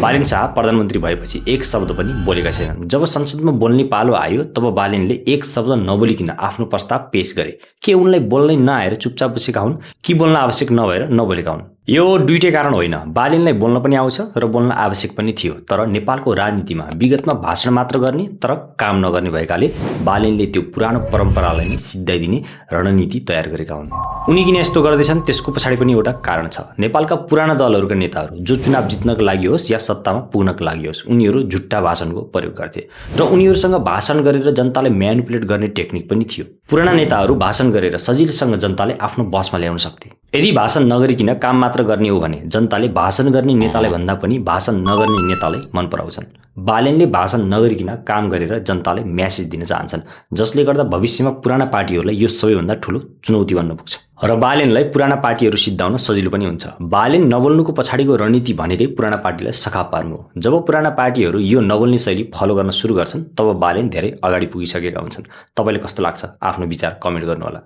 बालेन शाह प्रधानमन्त्री भएपछि एक शब्द पनि बोलेका छैनन्। जब संसदमा बोल्ने पालो आयो तब बालेनले एक शब्द नबोलिकन आफ्नो प्रस्ताव पेश गरे। के उनलाई बोल्नै नआएर चुपचाप बसेका हुन् कि बोल्न आवश्यक नभएर नबोलेका हुन्? यो दुईटै कारण होइन। बालेनलाई बोल्न पनि आउँछ र बोल्न आवश्यक पनि थियो, तर नेपालको राजनीतिमा विगतमा भाषण मात्र गर्ने तर काम नगर्ने भएकाले बालेनले त्यो पुरानो परम्परालाई नै सिद्धाइदिने रणनीति तयार गरेका हुन्। उनी किन यस्तो गर्दैछन् त्यसको पछाडि पनि एउटा कारण छ। नेपालका पुराना दलहरूका नेताहरू जो चुनाव जित्नको लागि होस् या सत्तामा पुग्नको लागि होस्, उनीहरू झुट्टा भाषणको प्रयोग गर्थे र उनीहरूसँग भाषण गरेर जनतालाई म्यानिपुलेट गर्ने टेक्निक पनि थियो। पुराना नेताहरू भाषण गरेर सजिलैसँग जनताले आफ्नो बसमा ल्याउन सक्थे। यदि भाषण नगरिकन काम मात्र गर्ने हो भने जनताले भाषण गर्ने नेतालाई भन्दा पनि भाषण नगर्ने नेतालाई मन पराउँछन्। बालेनले भाषण नगरिकन काम गरेर जनतालाई म्यासेज दिन चाहन्छन्, जसले गर्दा भविष्यमा पुराना पार्टीहरूलाई यो सबैभन्दा ठुलो चुनौती बन्न पुग्छ र बालेनलाई पुराना पार्टीहरू सिद्धाउन सजिलो पनि हुन्छ। बालेन नबोल्नुको पछाडिको रणनीति भनेकै पुराना पार्टीलाई सखाप पार्नु हो। जब पुराना पार्टीहरू यो नबोल्ने शैली फलो गर्न सुरु गर्छन् तब बालेन धेरै अगाडि पुगिसकेका हुन्छन्। तपाईलाई कस्तो लाग्छ? आफ्नो विचार कमेन्ट गर्नुहोला।